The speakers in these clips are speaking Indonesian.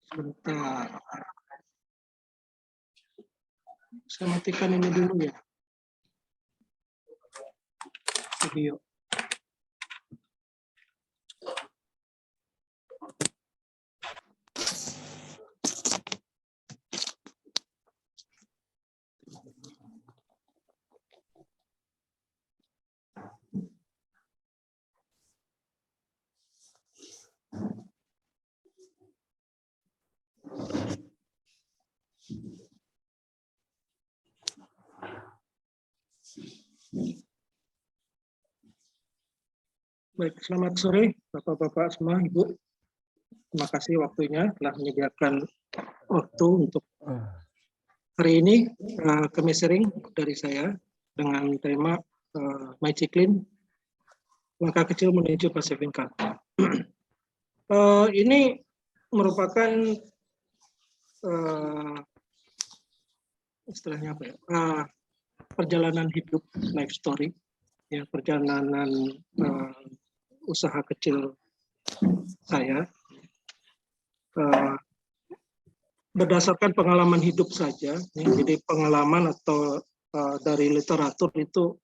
Sebentar. Saya matikan ini dulu ya. Video. Baik, selamat sore Bapak-Bapak semua, Ibu. Terima kasih waktunya telah menyediakan waktu untuk hari ini Kamis sharing dari saya dengan tema My Ciklin, langkah kecil menuju passive income. Ini merupakan istilahnya apa ya? Perjalanan hidup, life story, ya, perjalanan usaha kecil saya. Berdasarkan pengalaman hidup saja, ya, jadi pengalaman atau dari literatur itu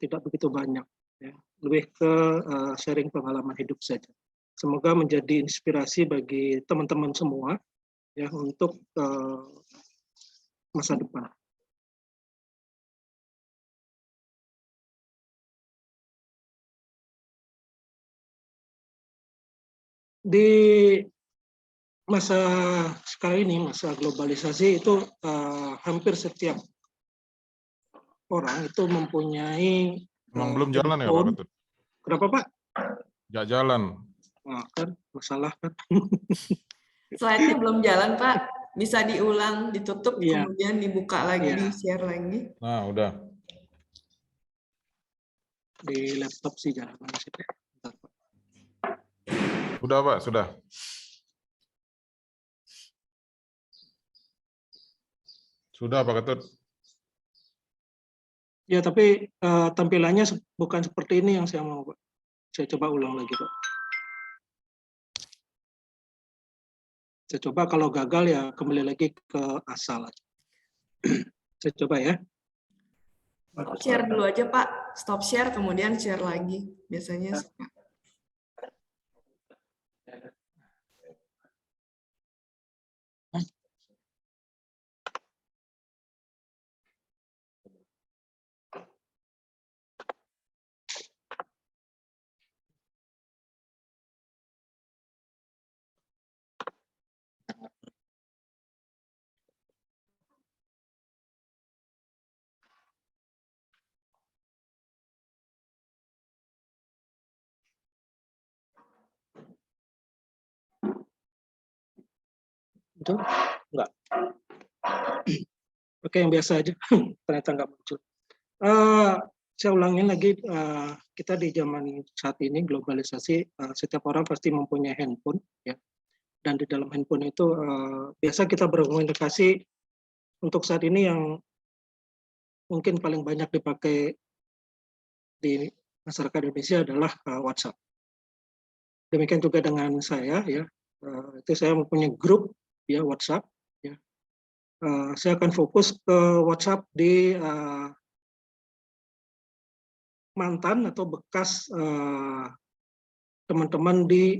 tidak begitu banyak, ya. Lebih ke sharing pengalaman hidup saja. Semoga menjadi inspirasi bagi teman-teman semua, ya, untuk masa depan. Di masa sekarang ini, masa globalisasi itu hampir setiap orang itu mempunyai belum jalan ya Pak Ketut? Kenapa Pak? Nggak jalan. Nah, kan masalah kan. Slide-nya belum jalan Pak, bisa diulang, ditutup, Iya. kemudian dibuka lagi, Iya. di-share lagi. Nah, udah. Di laptop sih jalan. Sudah Pak, sudah. Sudah Pak Ketut. Ya, tapi tampilannya bukan seperti ini yang saya mau, Pak. Saya coba ulang lagi, Pak. Saya coba, kalau gagal ya kembali lagi ke asal. Saya coba ya. Share dulu aja Pak, stop share, kemudian share lagi. Biasanya suka. Betul? Enggak. Oke, yang biasa aja. Ternyata nggak muncul. Saya ulangin lagi, kita di zaman saat ini globalisasi, setiap orang pasti mempunyai handphone, ya. Dan di dalam handphone itu biasa kita berkomunikasi untuk saat ini yang mungkin paling banyak dipakai di masyarakat Indonesia adalah WhatsApp. Demikian juga dengan saya, ya. Itu saya mempunyai grup ya WhatsApp, ya. Saya akan fokus ke WhatsApp di mantan atau bekas teman-teman di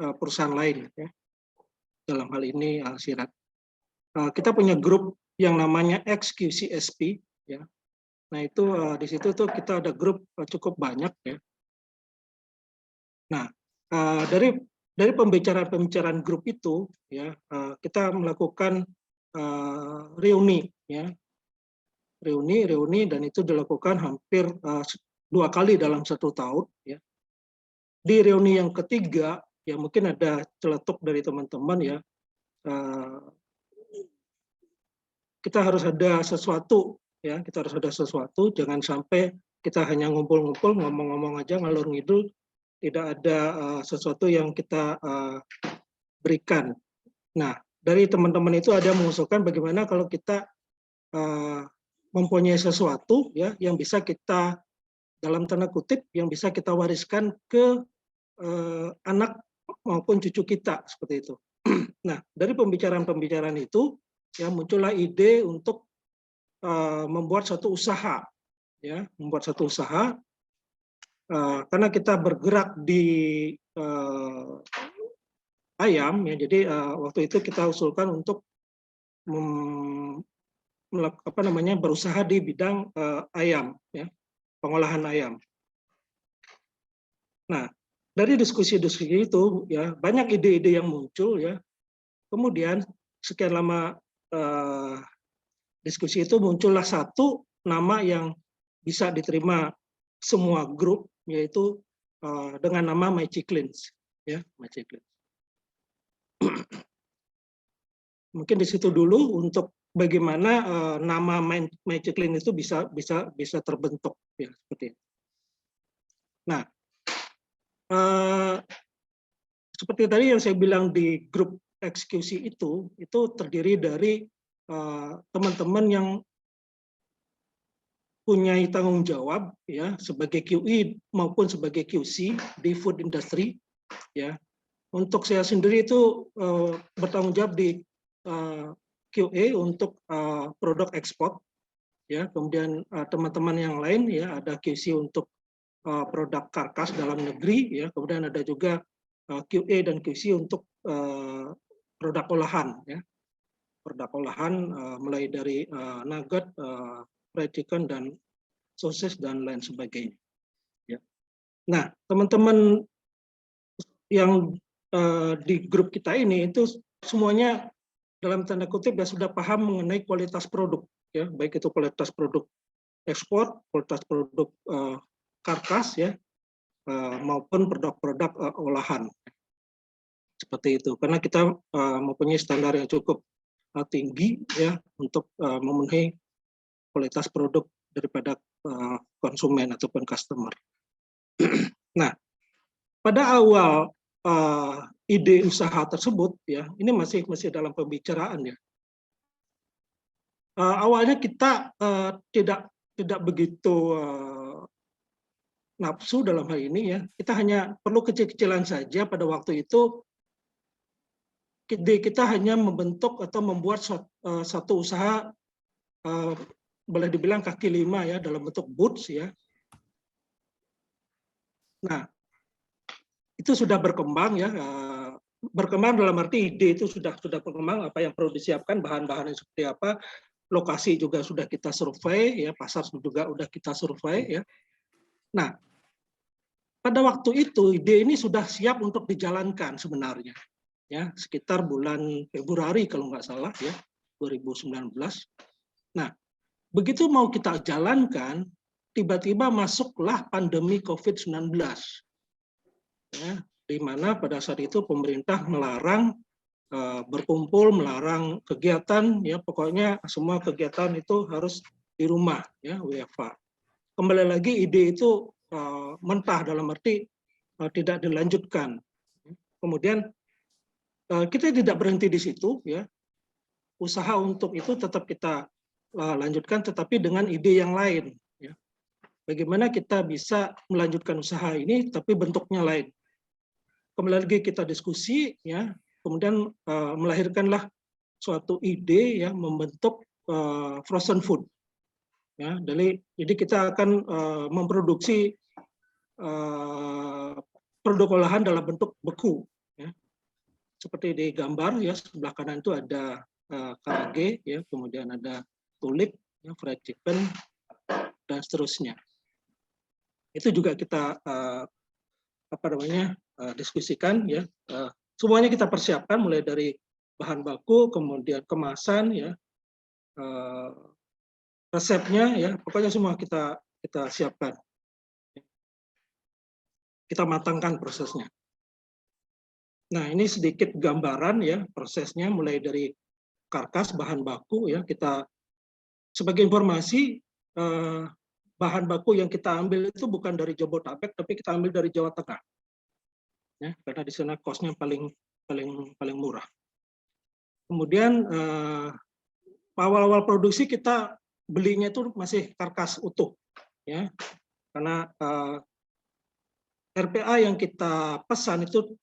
perusahaan lain, ya. Dalam hal ini Alsirat. Kita punya grup yang namanya XQCSP, ya. Nah itu di situ tuh kita ada grup cukup banyak, ya. Nah dari pembicaraan grup itu, ya, kita melakukan reuni, ya, reuni dan itu dilakukan hampir 2 kali dalam 1 tahun, ya. Di reuni yang ketiga, ya mungkin ada celetuk dari teman-teman, ya. Kita harus ada sesuatu, ya, kita harus ada sesuatu, jangan sampai kita hanya ngumpul-ngumpul, ngomong-ngomong aja, ngalur ngidul, tidak ada sesuatu yang kita berikan. Nah, dari teman-teman itu ada mengusulkan bagaimana kalau kita mempunyai sesuatu, ya, yang bisa kita, dalam tanda kutip, yang bisa kita wariskan ke anak maupun cucu kita, seperti itu. Nah, dari pembicaraan-pembicaraan itu ya muncullah ide untuk membuat satu usaha, ya, membuat satu usaha karena kita bergerak di ayam, ya. Jadi waktu itu kita usulkan untuk berusaha di bidang ayam, ya, pengolahan ayam. Nah, dari diskusi-diskusi itu ya banyak ide-ide yang muncul, ya. Kemudian sekian lama diskusi itu muncullah satu nama yang bisa diterima semua grup, yaitu dengan nama MyChicklins, ya, MyChicklins. Mungkin di situ dulu untuk bagaimana nama MyChicklins itu bisa terbentuk, ya, seperti itu. Nah, seperti tadi yang saya bilang di grup eksekusi itu terdiri dari teman-teman yang punya tanggung jawab, ya, sebagai QE maupun sebagai QC di food industry, ya. Untuk saya sendiri itu bertanggung jawab di QA untuk produk ekspor, ya. Kemudian teman-teman yang lain, ya, ada QC untuk produk karkas dalam negeri, ya. Kemudian ada juga QA dan QC untuk produk olahan, ya. Produk olahan mulai dari nugget, fried chicken, dan sosis, dan lain sebagainya. Ya. Nah, teman-teman yang di grup kita ini itu semuanya dalam tanda kutip ya sudah paham mengenai kualitas produk, ya, baik itu kualitas produk ekspor, kualitas produk karkas, ya, maupun produk-produk olahan. Seperti itu, karena kita mempunyai standar yang cukup tinggi, ya, untuk memenuhi kualitas produk daripada konsumen ataupun customer. Nah, pada awal ide usaha tersebut, ya, ini masih dalam pembicaraan, ya. Awalnya kita tidak begitu nafsu dalam hal ini, ya. Kita hanya perlu kecil-kecilan saja pada waktu itu. Kita hanya membentuk atau membuat satu usaha, boleh dibilang kaki lima, ya, dalam bentuk boots, ya. Nah, itu sudah berkembang, ya, berkembang dalam arti ide itu sudah berkembang, apa yang perlu disiapkan, bahan-bahannya seperti apa, lokasi juga sudah kita survei, ya, pasar juga sudah kita survei, ya. Nah, pada waktu itu ide ini sudah siap untuk dijalankan sebenarnya, ya, sekitar bulan Februari kalau nggak salah, ya, 2019. Nah, begitu mau kita jalankan, tiba-tiba masuklah pandemi COVID-19, ya, di mana pada saat itu pemerintah melarang berkumpul, melarang kegiatan, ya, pokoknya semua kegiatan itu harus di rumah, ya, WFH. Kembali lagi ide itu mentah dalam arti tidak dilanjutkan. Kemudian kita tidak berhenti di situ, ya. Usaha untuk itu tetap kita lanjutkan, tetapi dengan ide yang lain, ya. Bagaimana kita bisa melanjutkan usaha ini, tapi bentuknya lain. Kembali lagi kita diskusi, ya. Kemudian melahirkanlah suatu ide, ya, membentuk frozen food, ya. Jadi kita akan memproduksi produk olahan dalam bentuk beku, ya. Seperti di gambar, ya, sebelah kanan itu ada karage, ya, kemudian ada tulip, ya, fried chicken, dan seterusnya. Itu juga kita diskusikan, ya. Semuanya kita persiapkan mulai dari bahan baku, kemudian kemasan, ya, resepnya, ya, pokoknya semua kita siapkan. Kita matangkan prosesnya. Nah, ini sedikit gambaran, ya, prosesnya mulai dari karkas, bahan baku, ya. Kita sebagai informasi, bahan baku yang kita ambil itu bukan dari Jabodetabek, tapi kita ambil dari Jawa Tengah, ya, karena di sana kosnya paling murah. Kemudian awal-awal produksi kita belinya itu masih karkas utuh, ya, karena RPA yang kita pesan itu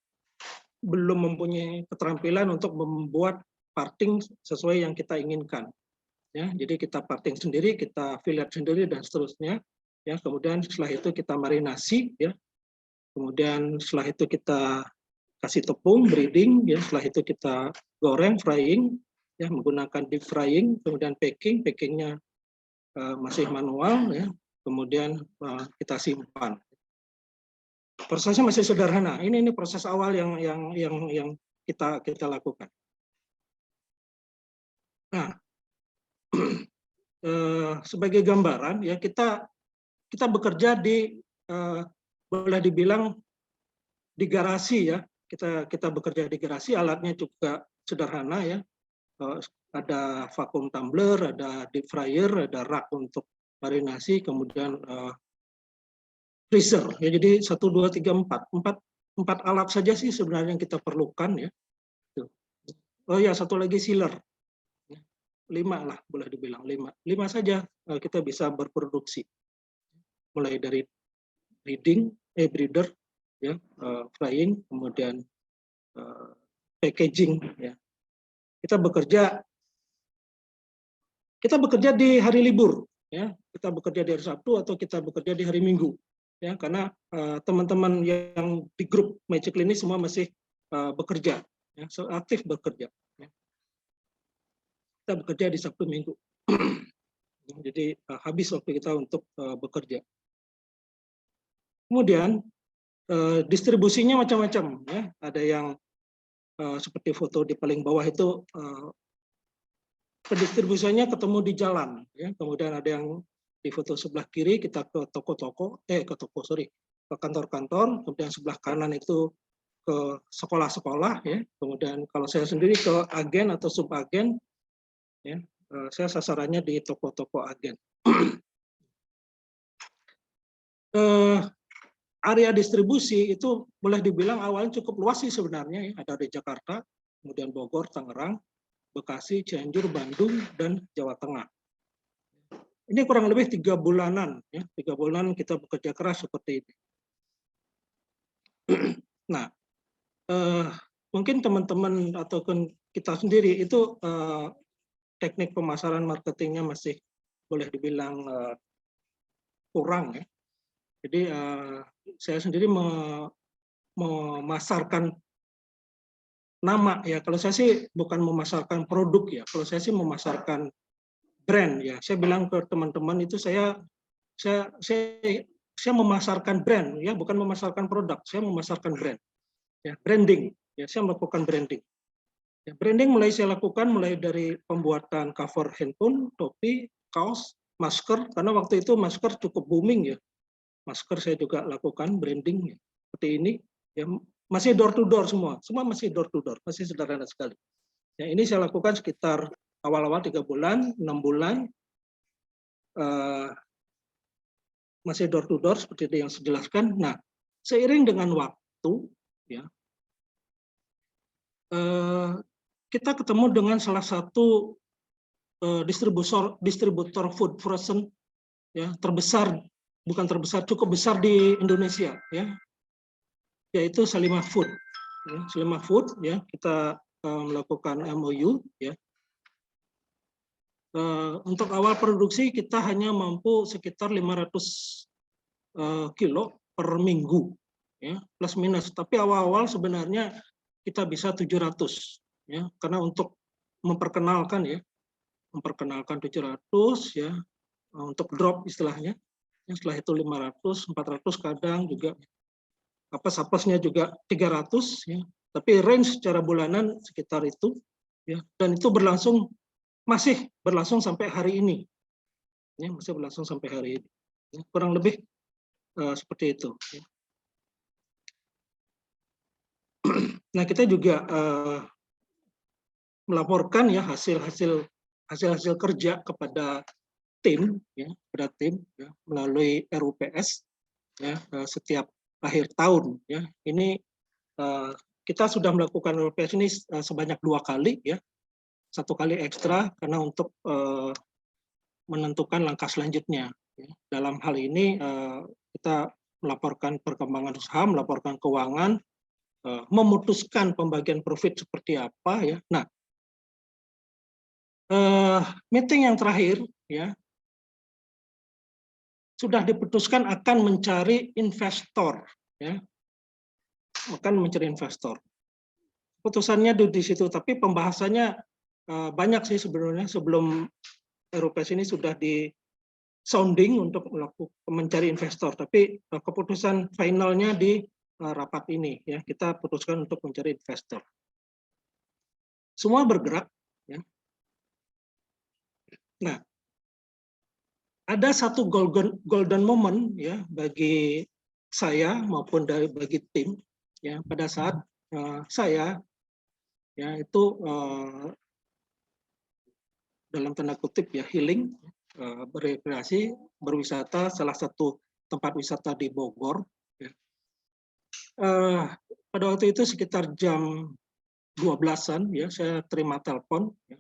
belum mempunyai keterampilan untuk membuat parting sesuai yang kita inginkan. Ya, jadi kita parting sendiri, kita fillet sendiri dan seterusnya. Ya, kemudian setelah itu kita marinasi, ya. Kemudian setelah itu kita kasih tepung, breading, ya. Setelah itu kita goreng, frying, ya, menggunakan deep frying, kemudian packingnya masih manual, ya. Kemudian kita simpan. Prosesnya masih sederhana. Ini proses awal yang kita lakukan. Nah, sebagai gambaran, ya, kita bekerja di boleh dibilang di garasi, ya. Kita bekerja di garasi, alatnya juga sederhana, ya. Ada vacuum tumbler, ada deep fryer, ada rak untuk marinasi, kemudian freezer, ya. Jadi 1, 2, 3, 4 alat saja sih sebenarnya yang kita perlukan, ya. Oh ya, satu lagi sealer, 5 lah boleh dibilang, 5 saja kita bisa berproduksi, mulai dari breeder, ya, frying, kemudian packaging, ya. Kita bekerja di hari libur, ya. Kita bekerja di hari Sabtu atau kita bekerja di hari Minggu, ya, karena teman-teman yang di grup Magic ini semua masih bekerja, ya, aktif bekerja, ya. Kita bekerja di Sabtu Minggu. Jadi habis waktu kita untuk bekerja. Kemudian distribusinya macam-macam, ya. Ada yang seperti foto di paling bawah itu pendistribusiannya ketemu di jalan, ya. Kemudian ada yang di foto sebelah kiri kita ke ke kantor-kantor, kemudian sebelah kanan itu ke sekolah-sekolah, ya. Kemudian kalau saya sendiri ke agen atau subagen, ya, saya sasarannya di toko-toko agen. Area distribusi itu boleh dibilang awalnya cukup luas sih sebenarnya, ya. Ada di Jakarta, kemudian Bogor, Tangerang, Bekasi, Cianjur, Bandung, dan Jawa Tengah. Ini kurang lebih 3 bulanan, ya. 3 bulan kita bekerja keras seperti ini. Nah, mungkin teman-teman atau kita sendiri itu teknik pemasaran marketingnya masih boleh dibilang kurang, ya. Jadi saya sendiri memasarkan nama, ya. Kalau saya sih bukan memasarkan produk, ya. Kalau saya sih memasarkan brand, ya. Saya bilang ke teman-teman itu saya memasarkan brand, ya, bukan memasarkan produk. Saya memasarkan brand, ya, branding, ya. Saya melakukan branding. Ya, branding saya lakukan mulai dari pembuatan cover handphone, topi, kaos, masker, karena waktu itu masker cukup booming, ya. Masker saya juga lakukan branding, ya, seperti ini, ya. Masih door to door semua masih door to door, masih sederhana sekali. Ya, ini saya lakukan sekitar awal-awal 3 bulan, 6 bulan, masih door to door seperti yang saya jelaskan. Nah, seiring dengan waktu, ya, kita ketemu dengan salah satu distributor food frozen, ya, cukup besar di Indonesia, ya, yaitu Salimah Food. Ya, Salimah Food, ya, kita melakukan MOU, ya. Untuk awal produksi kita hanya mampu sekitar 500 kilo per minggu, ya, plus minus. Tapi awal-awal sebenarnya kita bisa 700, ya, karena untuk memperkenalkan 700, ya, untuk drop istilahnya. Ya, setelah itu 500, 400, kadang juga apes-apesnya juga 300, ya. Tapi range secara bulanan sekitar itu, ya, dan itu masih berlangsung sampai hari ini, ya, masih berlangsung sampai hari ini, ya, kurang lebih seperti itu, ya. Nah, kita juga melaporkan, ya, hasil kerja kepada tim, ya, ya, melalui RUPS, ya, setiap akhir tahun, ya. Ini kita sudah melakukan RUPS ini sebanyak 2 kali, ya. 1 kali ekstra karena untuk menentukan langkah selanjutnya, ya. Dalam hal ini kita melaporkan perkembangan usaha, melaporkan keuangan, memutuskan pembagian profit seperti apa ya. Nah, meeting yang terakhir ya sudah diputuskan akan mencari investor ya, akan mencari investor. Putusannya di situ, tapi pembahasannya banyak sih sebenarnya. Sebelum RUPS ini sudah di sounding untuk mencari investor, tapi keputusan finalnya di rapat ini ya, kita putuskan untuk mencari investor. Semua bergerak ya. Nah, ada satu golden moment ya bagi saya maupun bagi tim ya, pada saat saya ya itu dalam tanda kutip ya healing, berekreasi, berwisata, salah satu tempat wisata di Bogor ya. Pada waktu itu sekitar jam 12-an ya, saya terima telepon ya.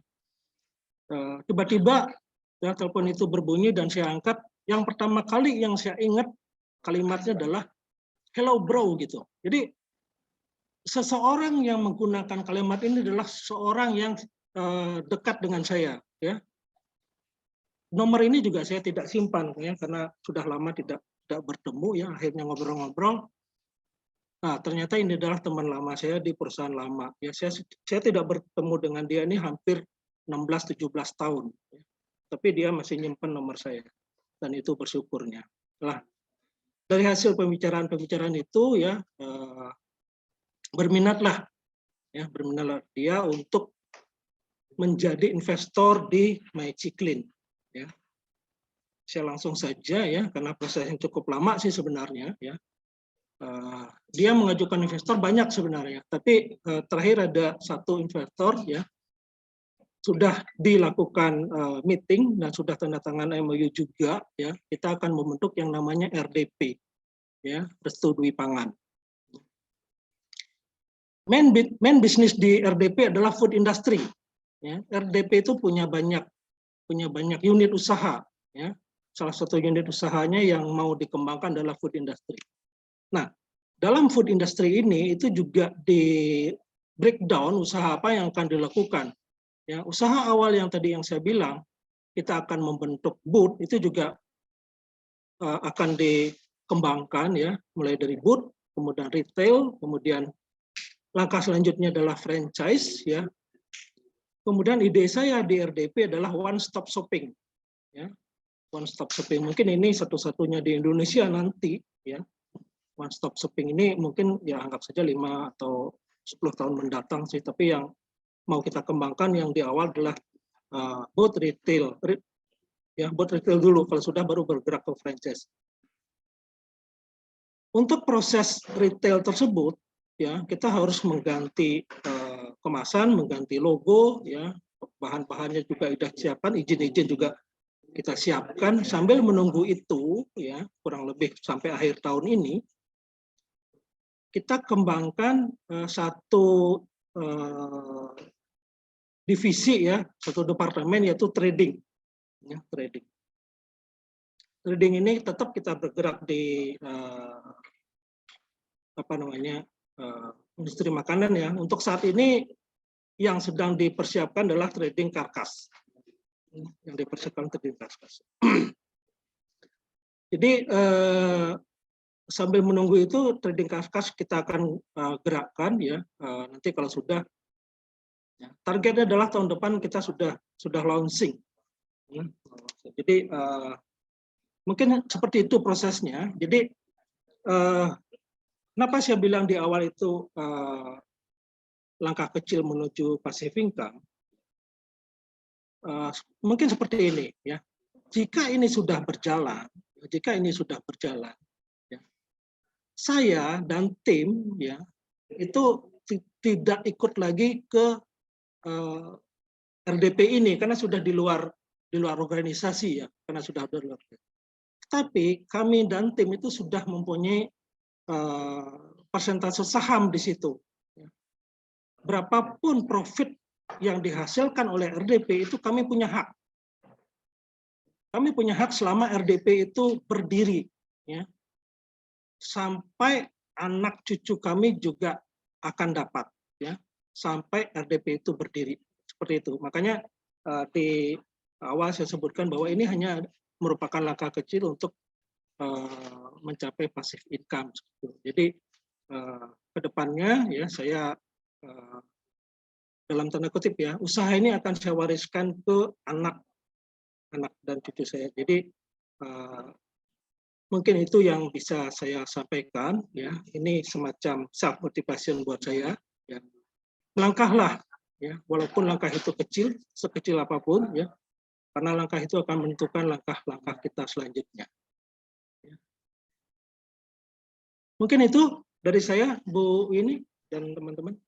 Tiba-tiba ya telepon itu berbunyi dan saya angkat. Yang pertama kali yang saya ingat kalimatnya adalah hello bro gitu. Jadi seseorang yang menggunakan kalimat ini adalah seorang yang dekat dengan saya ya. Nomor ini juga saya tidak simpan ya, karena sudah lama tidak bertemu ya, akhirnya ngobrol-ngobrol. Nah, ternyata ini adalah teman lama saya di perusahaan lama. Ya, saya tidak bertemu dengan dia ini hampir 16-17 tahun. Ya. Tapi dia masih nyimpan nomor saya. Dan itu bersyukurnya. Nah, dari hasil pembicaraan itu ya berminatlah dia untuk menjadi investor di Magiclean. Ya. Saya langsung saja ya, karena proses yang cukup lama sih sebenarnya ya. Dia mengajukan investor banyak sebenarnya, tapi terakhir ada satu investor ya sudah dilakukan meeting dan sudah tanda tangan MOU juga ya. Kita akan membentuk yang namanya RDP ya, Restu Dwi Pangan. Main bisnis di RDP adalah food industry ya. RDP itu punya banyak unit usaha ya. Salah satu unit usahanya yang mau dikembangkan adalah food industry. Nah, dalam food industry ini itu juga di breakdown usaha apa yang akan dilakukan. Ya, usaha awal yang tadi yang saya bilang, kita akan membentuk booth, itu juga akan dikembangkan ya, mulai dari booth, kemudian retail, kemudian langkah selanjutnya adalah franchise ya. Kemudian ide saya di RDP adalah one stop shopping ya. One stop shopping mungkin ini satu-satunya di Indonesia nanti ya. One stop shopping ini mungkin ya anggap saja 5 atau 10 tahun mendatang sih, tapi yang mau kita kembangkan yang di awal adalah both retail ya, both retail dulu, kalau sudah baru bergerak ke franchise. Untuk proses retail tersebut ya, kita harus mengganti kemasan, mengganti logo ya, bahan-bahannya juga sudah siapkan, izin-izin juga kita siapkan. Sambil menunggu itu ya, kurang lebih sampai akhir tahun ini kita kembangkan satu divisi ya, satu departemen yaitu trading ya, trading ini tetap kita bergerak di industri makanan ya. Untuk saat ini yang sedang dipersiapkan adalah trading karkas. Yang dipersiapkan trading karkas. Jadi sambil menunggu itu trading karkas kita akan gerakkan ya. Nanti kalau sudah ya, targetnya adalah tahun depan kita sudah launching. Ya. Jadi mungkin seperti itu prosesnya. Jadi kenapa saya bilang di awal itu langkah kecil menuju passive income? Mungkin seperti ini ya. Jika ini sudah berjalan, ya, saya dan tim ya itu tidak ikut lagi ke RDP ini karena sudah di luar organisasi ya, karena sudah di luar. Tapi kami dan tim itu sudah mempunyai persentase saham di situ. Berapapun profit yang dihasilkan oleh RDP itu kami punya hak. Kami punya hak selama RDP itu berdiri, ya. Sampai anak cucu kami juga akan dapat, ya, sampai RDP itu berdiri. Seperti itu. Makanya di awal saya sebutkan bahwa ini hanya merupakan langkah kecil untuk mencapai passive income. Jadi kedepannya ya saya dalam tanda kutip ya, usaha ini akan saya wariskan ke anak dan cucu saya. Jadi mungkin itu yang bisa saya sampaikan ya. Ini semacam self motivation buat saya. Ya. Melangkahlah ya, walaupun langkah itu kecil, sekecil apapun ya, karena langkah itu akan menentukan langkah-langkah kita selanjutnya. Ya. Mungkin itu dari saya, Bu ini dan teman-teman.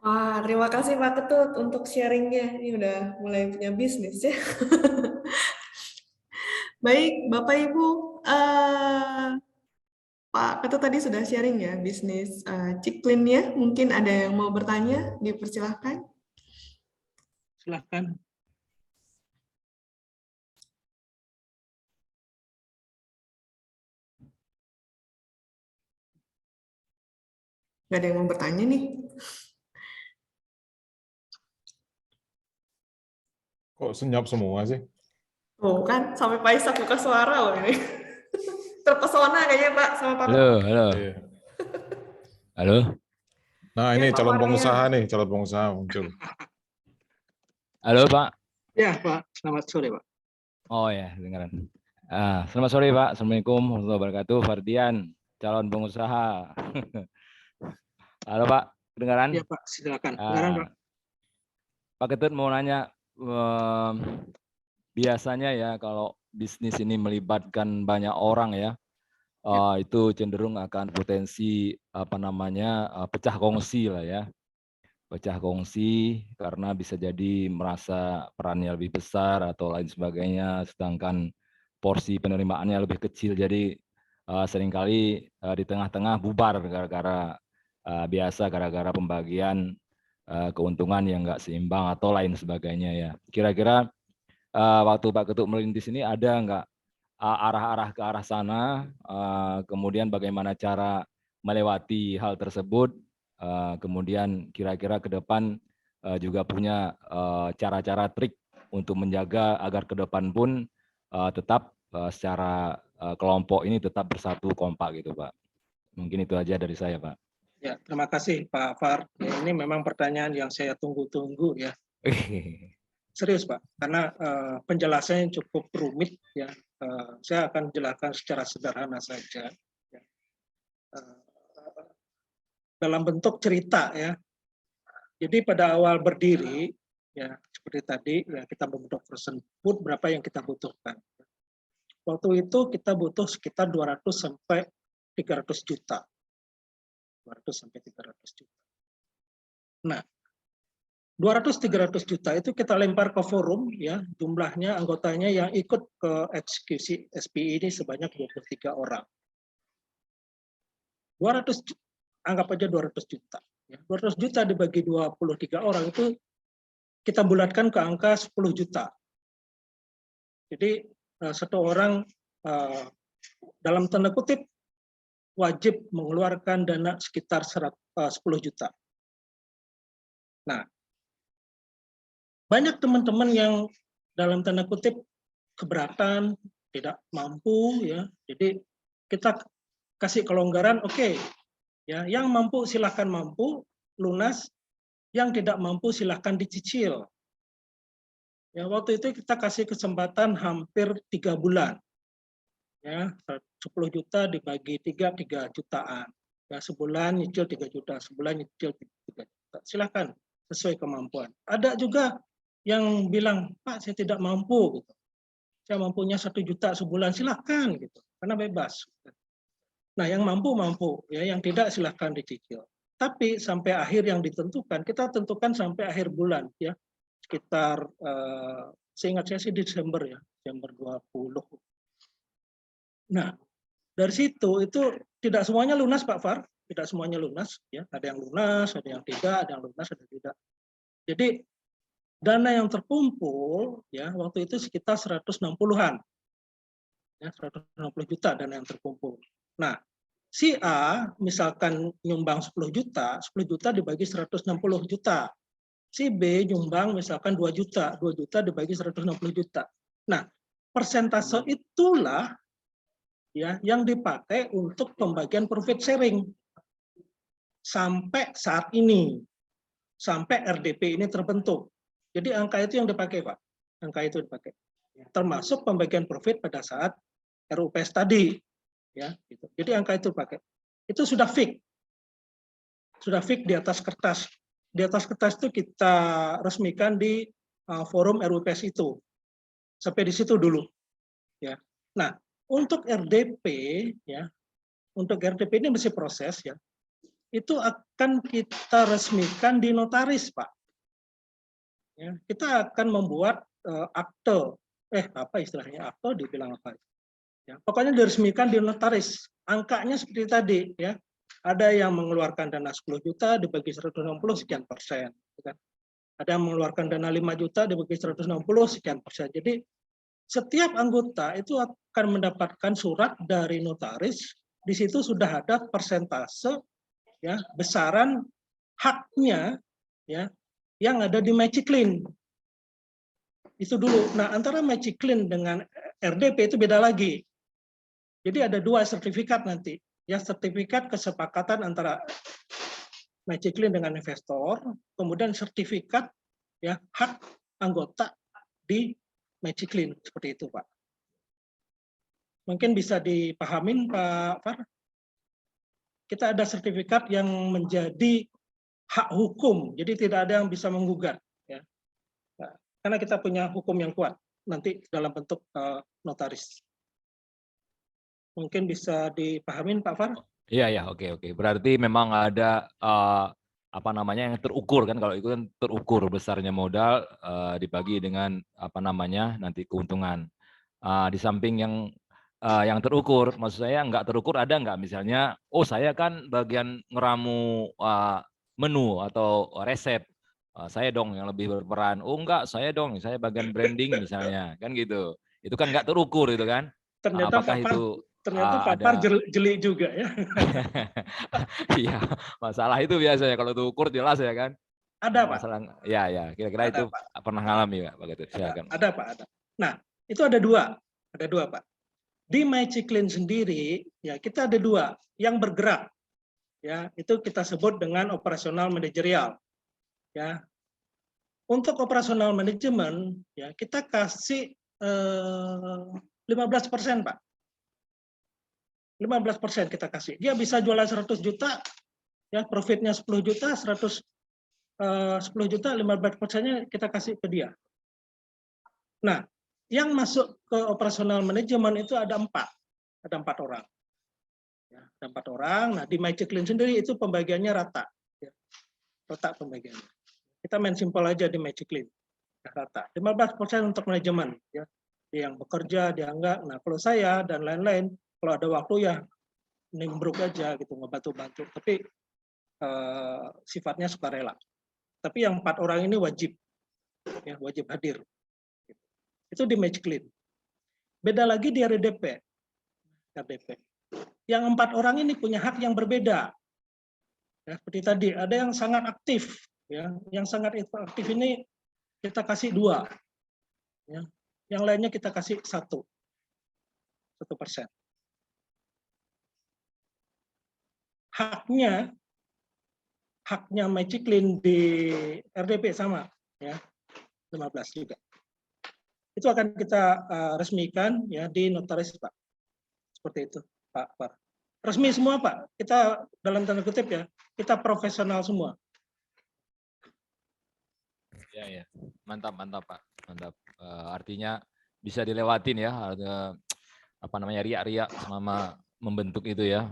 Wah, terima kasih Pak Ketut untuk sharingnya. Ini udah mulai punya bisnis ya. Baik, Bapak Ibu, Pak Ketut tadi sudah sharing ya bisnis Ciklinnya. Mungkin ada yang mau bertanya, dipersilahkan. Silahkan. Nggak ada yang mau bertanya nih. Kok senyap semua sih? Oh kan, sampai Pak Isak buka suara loh ini. Terpesona kayaknya Pak sama Pak. Halo. Iya. Halo. Nah, Ya, ini Pak calon Warnian. pengusaha nih, calon pengusaha muncul. Halo, Pak. Ya, Pak. Selamat sore, Pak. Oh ya, dengaran. Selamat sore, Pak. Assalamualaikum warahmatullahi wabarakatuh. Fardian, calon pengusaha. Halo, Pak. Kedengaran? Ya, Pak. Silakan. Dengaran, Pak. Pak Ketut mau nanya, biasanya ya kalau bisnis ini melibatkan banyak orang ya, itu cenderung akan potensi pecah kongsi lah ya. Pecah kongsi karena bisa jadi merasa perannya lebih besar atau lain sebagainya, sedangkan porsi penerimaannya lebih kecil. Jadi seringkali di tengah-tengah bubar gara-gara gara-gara pembagian keuntungan yang nggak seimbang atau lain sebagainya ya. Kira-kira waktu Pak Ketut merintis ini ada nggak arah-arah ke arah sana, kemudian bagaimana cara melewati hal tersebut, kemudian kira-kira ke depan juga punya cara-cara trik untuk menjaga agar ke depan pun tetap secara kelompok ini tetap bersatu kompak gitu Pak. Mungkin itu aja dari saya Pak. Ya, terima kasih Pak Far. Ya, ini memang pertanyaan yang saya tunggu-tunggu ya. Serius Pak, karena penjelasannya cukup rumit ya. Saya akan jelaskan secara sederhana saja. Ya. Dalam bentuk cerita ya. Jadi pada awal berdiri ya seperti tadi ya kita membentuk frozen food berapa yang kita butuhkan. Waktu itu kita butuh sekitar 200 sampai 300 juta. 200 sampai 300 juta. Nah, 200-300 juta itu kita lempar ke forum ya, jumlahnya anggotanya yang ikut ke eksekusi SPI ini sebanyak 23 orang. 200 anggap aja 200 juta. Ya. 200 juta dibagi 23 orang itu kita bulatkan ke angka 10 juta. Jadi satu orang dalam tanda kutip wajib mengeluarkan dana sekitar 10 juta. Nah, banyak teman-teman yang dalam tanda kutip keberatan, tidak mampu ya. Jadi kita kasih kelonggaran, oke. Ya, yang mampu silahkan mampu, lunas. Yang tidak mampu silahkan dicicil. Ya, waktu itu kita kasih kesempatan hampir 3 bulan. Ya, 10 juta dibagi 3 jutaan. Ya, sebulan nyicil 3 juta, sebulan nyicil 3 juta. Silahkan sesuai kemampuan. Ada juga yang bilang, Pak saya tidak mampu gitu. Saya mampunya 1 juta sebulan, silahkan gitu. Karena bebas. Nah, yang mampu ya, yang tidak silahkan dicicil. Tapi sampai akhir yang ditentukan, kita tentukan sampai akhir bulan ya. Sekitar seingat saya sih Desember ya, Desember 20. Nah, dari situ itu tidak semuanya lunas Pak Far, tidak semuanya lunas ya. Ada yang lunas, ada yang tidak, ada yang lunas, ada yang tidak. Jadi dana yang terkumpul ya waktu itu sekitar 160-an. Ya, 160 juta dana yang terkumpul. Nah, Si A misalkan nyumbang 10 juta dibagi 160 juta. Si B nyumbang misalkan 2 juta dibagi 160 juta. Nah, persentase itulah ya yang dipakai untuk pembagian profit sharing sampai saat ini, sampai RDP ini terbentuk. Jadi angka itu yang dipakai, Pak. Angka itu dipakai. Termasuk pembagian profit pada saat RUPS tadi. Ya, gitu. Jadi angka itu pakai. Itu sudah fix. Sudah fix di atas kertas. Di atas kertas itu kita resmikan di forum RUPS itu. Sampai di situ dulu. Ya. Nah, untuk RDP ya, untuk RDP ini masih proses ya. Itu akan kita resmikan di notaris, Pak. Ya, kita akan membuat akte, apa istilahnya akte dibilang apa? Ya, pokoknya diresmikan di notaris. Angkanya seperti tadi, ya. Ada yang mengeluarkan dana 10 juta dibagi 160 sekian persen. Kan? Ada yang mengeluarkan dana 5 juta dibagi 160 sekian persen. Jadi setiap anggota itu akan mendapatkan surat dari notaris. Di situ sudah ada persentase, ya, besaran haknya, ya, yang ada di Magiclean. Itu dulu. Nah, antara Magiclean dengan RDP itu beda lagi. Jadi ada 2 sertifikat nanti. Ya, sertifikat kesepakatan antara Magiclean dengan investor, kemudian sertifikat ya hak anggota di Magiclean, seperti itu, Pak. Mungkin bisa dipahamin, Pak Far. Kita ada sertifikat yang menjadi hak hukum, jadi tidak ada yang bisa menggugat. Ya. Nah, karena kita punya hukum yang kuat, nanti dalam bentuk notaris. Mungkin bisa dipahamin, Pak Far? Iya, oke. Berarti memang ada apa namanya yang terukur kan, kalau itu kan terukur besarnya modal dibagi dengan apa namanya nanti keuntungan. Di samping yang terukur, maksud saya nggak terukur ada nggak misalnya, oh saya kan bagian ngeramu menu atau resep, saya dong yang lebih berperan. Oh enggak, saya dong, saya bagian branding misalnya, kan gitu. Itu kan nggak terukur itu kan. Ternyata Apakah Pak Far, itu Pak Far ada jeli juga ya. iya, masalah itu biasanya kalau terukur jelas ya kan. Ada, Pak. Masalah ya, kira-kira itu Pak. pernah ngalami Pak Ketut. Silakan. Ada, Pak, ada. Nah, itu ada dua, Pak. Di Magiclean sendiri, ya kita ada 2 yang bergerak, ya itu kita sebut dengan operasional manajerial, ya. Untuk operasional manajemen, ya kita kasih 15%, Pak. 15% kita kasih. Dia bisa jualan 100 juta, ya profitnya 10 juta, 10 juta, 15%-nya kita kasih ke dia. Nah, yang masuk ke operasional manajemen itu ada 4 orang. Ya, ada 4 orang. Nah, di Magiclean sendiri itu pembagiannya rata. Ya, rata pembagiannya. Kita main simpel aja di Magiclean. Ya, rata. 15% untuk manajemen. Ya. Dia yang bekerja, dia enggak. Nah, kalau saya dan lain-lain, kalau ada waktu ya nimbruk aja gitu, ngebantu-bantu. Tapi sifatnya sukarela. Tapi yang 4 orang ini wajib. Ya, wajib hadir. Itu di Magiclean. Beda lagi di RDP. Yang 4 orang ini punya hak yang berbeda. Ya, seperti tadi, ada yang sangat aktif. Ya, yang sangat aktif ini kita kasih 2. Ya, yang lainnya kita kasih 1%. Haknya Magiclean di RDP sama, ya 15 juga. Itu akan kita resmikan ya di notaris, Pak. Seperti itu, Pak Far. Resmi semua, Pak. Kita dalam tanda kutip ya, kita profesional semua. Ya. Mantap Pak. Mantap. Artinya bisa dilewatin ya, apa namanya riak-riak selama membentuk itu ya.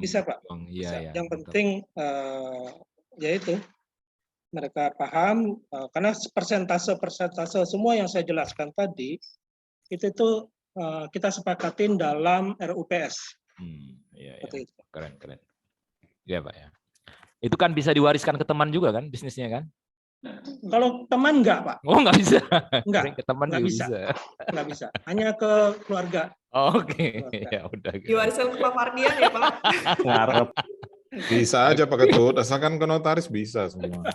Bisa, Pak. Iya. Yang penting yaitu mereka paham karena persentase semua yang saya jelaskan tadi itu kita sepakatin dalam RUPS. Iya. Itu. Keren. Iya Pak ya. Itu kan bisa diwariskan ke teman juga kan bisnisnya kan? Kalau teman enggak, Pak. Oh, nggak bisa. Enggak, Ke teman nggak juga bisa. bisa. Nggak bisa. Hanya ke keluarga. Oke, Keluarga. ya udah. gitu. Diwariskan ke Pak Fardian ya, Pak? Ngarep. Bisa aja pakai tut, asalkan ke notaris bisa semua.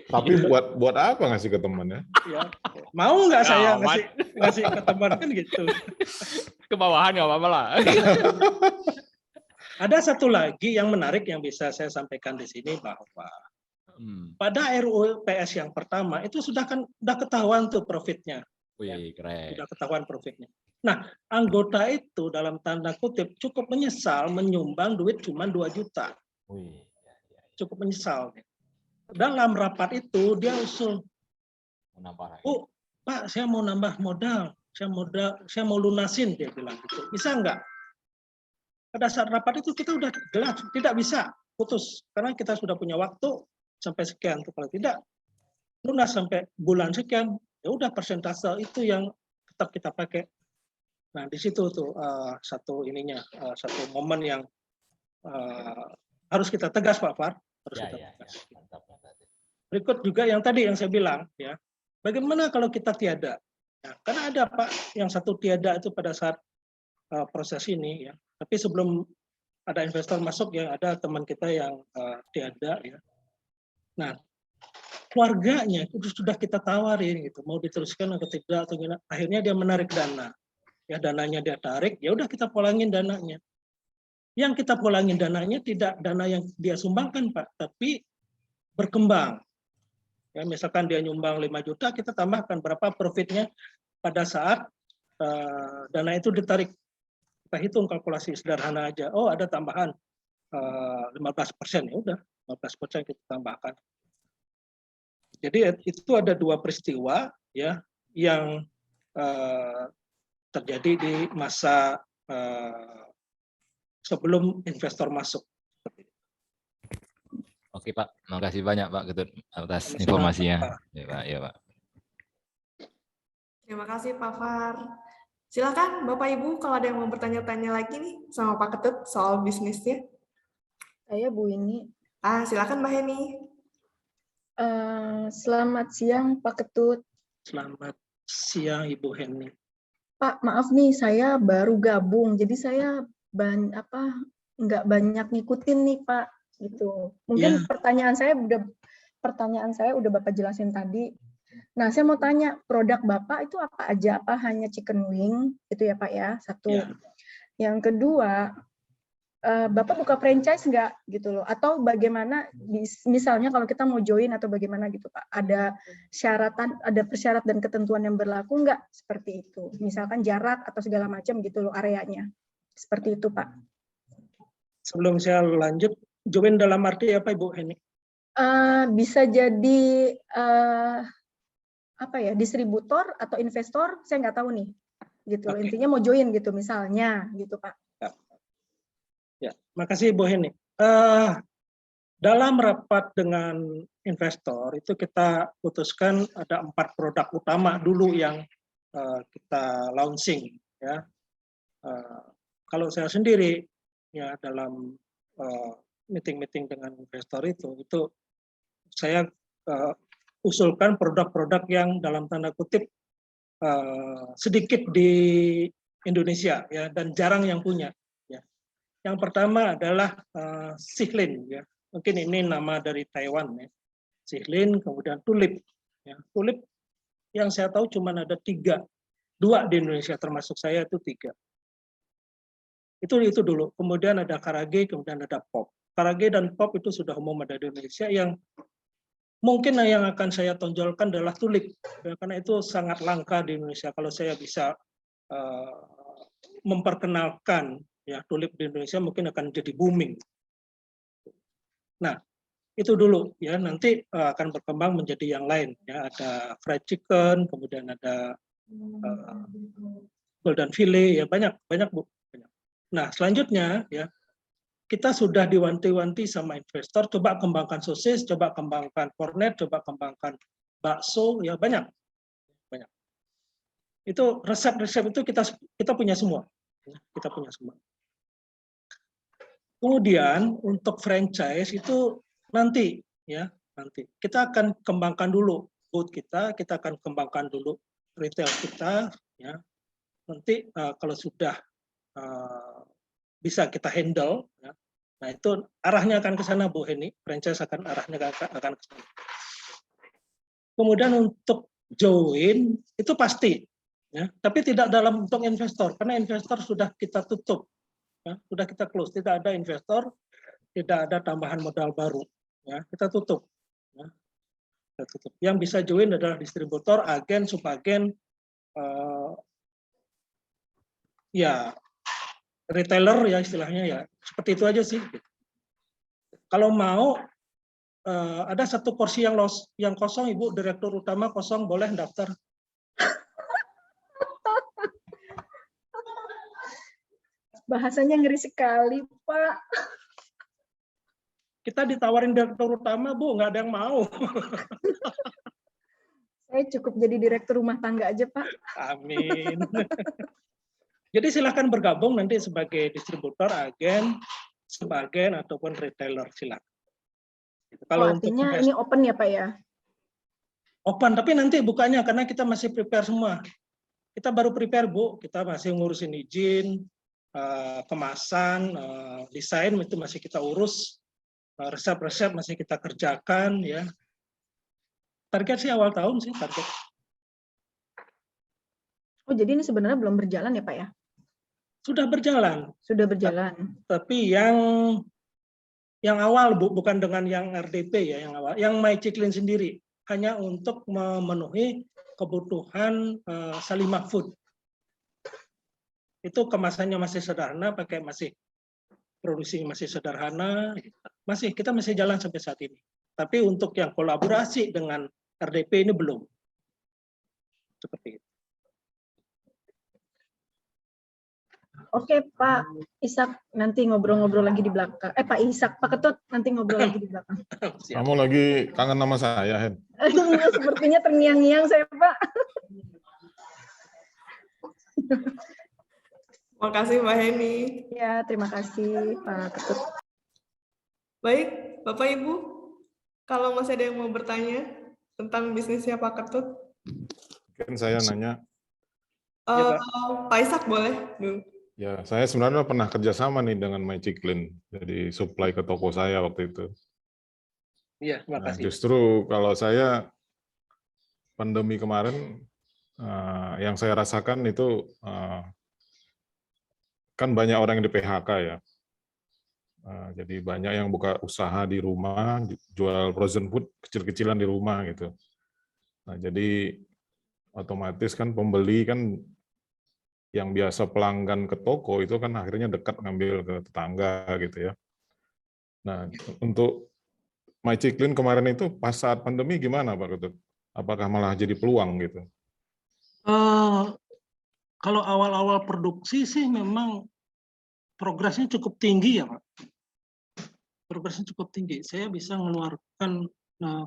Tapi buat apa ngasih ke teman ya? Ya. Mau nggak saya Amat. ngasih ke teman kan gitu. Ke bawahan nggak apa-apa lah. Ada satu lagi yang menarik yang bisa saya sampaikan di sini bahwa pada RUU PS yang pertama itu sudah ketahuan tuh profitnya. Wih, keren. Sudah ketahuan profitnya. Nah, anggota itu dalam tanda kutip cukup menyesal menyumbang duit cuma 2 juta. Wih. Cukup menyesal. Dalam rapat itu dia usul, Menambah lagi. "Oh, Pak, saya mau nambah modal. Saya mau lunasin," dia bilang gitu. Bisa enggak? Pada saat rapat itu kita udah jelas tidak bisa putus karena kita sudah punya waktu sampai sekian. Kalau tidak lunas sampai bulan sekian, ya udah persentase itu yang tetap kita pakai. Nah, di situ tuh satu momen yang harus kita tegas, Pak Far. Harus kita tegas. Berikut juga yang tadi yang saya bilang, ya, bagaimana kalau kita tiada? Nah, karena ada Pak yang satu tiada itu pada saat proses ini, ya. Tapi sebelum ada investor masuk, ya ada teman kita yang tiada, ya. Nah, keluarganya itu sudah kita tawarin, gitu, mau diteruskan atau tidak, atau gimana. Akhirnya dia menarik dana. Ya, dananya dia tarik, ya udah kita pulangin dananya. Yang kita pulangin dananya tidak dana yang dia sumbangkan, Pak, tapi berkembang. Ya, misalkan dia nyumbang 5 juta, kita tambahkan berapa profitnya pada saat dana itu ditarik. Kita hitung kalkulasi sederhana aja. Oh, ada tambahan 15%, ya udah 15% kita tambahkan. Jadi itu ada 2 peristiwa, ya, yang terjadi di masa sebelum investor masuk. Oke, Pak. Terima kasih banyak, Pak Ketut, atas Sama-sama, informasinya. Pak. Ya, Pak. Ya, Pak. Terima kasih, Pak Far. Silakan, Bapak Ibu, kalau ada yang mau bertanya-tanya lagi nih sama Pak Ketut soal bisnisnya. Saya Bu Ini. Silakan Mbak Heni. Selamat siang Pak Ketut. Selamat siang Ibu Heni. Pak, maaf nih, saya baru gabung, jadi saya nggak banyak ngikutin nih Pak, gitu. Mungkin Ya. pertanyaan saya udah Bapak jelasin tadi. Nah, saya mau tanya, produk Bapak itu apa aja? Apa hanya chicken wing, itu ya Pak ya? Satu. Ya. Yang kedua, Bapak buka franchise nggak gitu loh? Atau bagaimana, misalnya kalau kita mau join atau bagaimana gitu Pak? Ada persyarat dan ketentuan yang berlaku nggak seperti itu? Misalkan jarak atau segala macam gitu loh areanya. Seperti itu Pak. Sebelum saya lanjut, join dalam arti apa Ibu Heni? Bisa jadi distributor atau investor, saya nggak tahu nih. Gitu loh. Oke. Intinya mau join gitu misalnya gitu Pak. Ya, makasih Bu Heni. Dalam rapat dengan investor itu kita putuskan ada 4 produk utama dulu yang kita launching. Ya, kalau saya sendiri ya dalam meeting-meeting dengan investor itu saya usulkan produk-produk yang dalam tanda kutip sedikit di Indonesia ya dan jarang yang punya. Yang pertama adalah Sihlin, ya. Mungkin ini nama dari Taiwan, ya. Sihlin, kemudian tulip. Ya. Tulip yang saya tahu cuma ada 3, 2 di Indonesia, termasuk saya itu 3. Itu dulu. Kemudian ada karage, kemudian ada pop. Karage dan pop itu sudah umum ada di Indonesia. Yang mungkin yang akan saya tonjolkan adalah tulip, ya, karena itu sangat langka di Indonesia. Kalau saya bisa memperkenalkan ya tulip di Indonesia mungkin akan jadi booming. Nah, itu dulu ya, nanti akan berkembang menjadi yang lain ya, ada fried chicken, kemudian ada golden fillet ya, banyak Bu. Banyak. Nah, selanjutnya ya kita sudah diwanti-wanti sama investor, coba kembangkan sosis, coba kembangkan cornet, coba kembangkan bakso ya, banyak. Itu resep-resep itu kita punya semua. Kita punya semua. Kemudian untuk franchise itu nanti ya nanti. Kita akan kembangkan dulu booth kita akan kembangkan dulu retail kita, ya. Nanti kalau sudah bisa kita handle, ya. Nah itu arahnya akan ke sana Bu Heni, franchise akan arahnya akan ke sana. Kemudian untuk join itu pasti, ya. Tapi tidak dalam bentuk investor, karena investor sudah kita tutup, ya. Sudah kita close, tidak ada investor, tidak ada tambahan modal baru, ya. Kita tutup, ya. Kita tutup. Yang bisa join adalah distributor, agen, subagen, ya retailer ya istilahnya ya seperti itu aja sih. Kalau mau ada satu kursi yang kosong, Ibu Direktur Utama kosong, boleh daftar. Bahasanya ngeri sekali, Pak. Kita ditawarin Direktur Utama, Bu, nggak ada yang mau. Saya cukup jadi direktur rumah tangga aja, Pak. Amin. Jadi silahkan bergabung nanti sebagai distributor, agen, subagen ataupun retailer, silakan. Kalau artinya ini open ya Pak ya? Open, tapi nanti bukanya karena kita masih prepare semua. Kita baru prepare Bu, kita masih ngurusin izin, kemasan, desain itu masih kita urus, resep-resep masih kita kerjakan ya. Target sih awal tahun sih target. Oh jadi ini sebenarnya belum berjalan ya Pak ya? Sudah berjalan. Sudah berjalan. Tapi yang awal Bu, bukan dengan yang RDP ya, yang awal, yang My Ciklin sendiri hanya untuk memenuhi kebutuhan Salimah Food. Itu kemasannya masih sederhana, pakai produksi masih sederhana, kita masih jalan sampai saat ini. Tapi untuk yang kolaborasi dengan RDP ini belum. Seperti itu. Oke Pak Ishak, nanti ngobrol-ngobrol lagi di belakang. Pak Ishak, Pak Ketut nanti ngobrol lagi di belakang. Kamu lagi kangen sama saya, Hen? Sepertinya terngiang-ngiang saya Pak. Terima kasih Mbak Heni. Ya, terima kasih Pak Ketut. Baik, Bapak Ibu, kalau masih ada yang mau bertanya tentang bisnisnya Pak Ketut, Mungkin saya nanya. Pak Ishak boleh dulu. Ya, saya sebenarnya pernah kerjasama nih dengan My Ciklin, jadi supply ke toko saya waktu itu. Iya, terima Nah, kasih. justru kalau saya pandemi kemarin, yang saya rasakan itu kan banyak orang yang di PHK ya. Jadi banyak yang buka usaha di rumah, jual frozen food kecil-kecilan di rumah gitu. Nah, jadi otomatis kan pembeli kan yang biasa pelanggan ke toko itu kan akhirnya dekat ngambil ke tetangga gitu ya. Nah, untuk My Ciklin kemarin itu pas saat pandemi gimana Pak Ketut? Apakah malah jadi peluang gitu? Kalau awal-awal produksi sih memang progresnya cukup tinggi ya Pak. Progresnya cukup tinggi. Saya bisa mengeluarkan,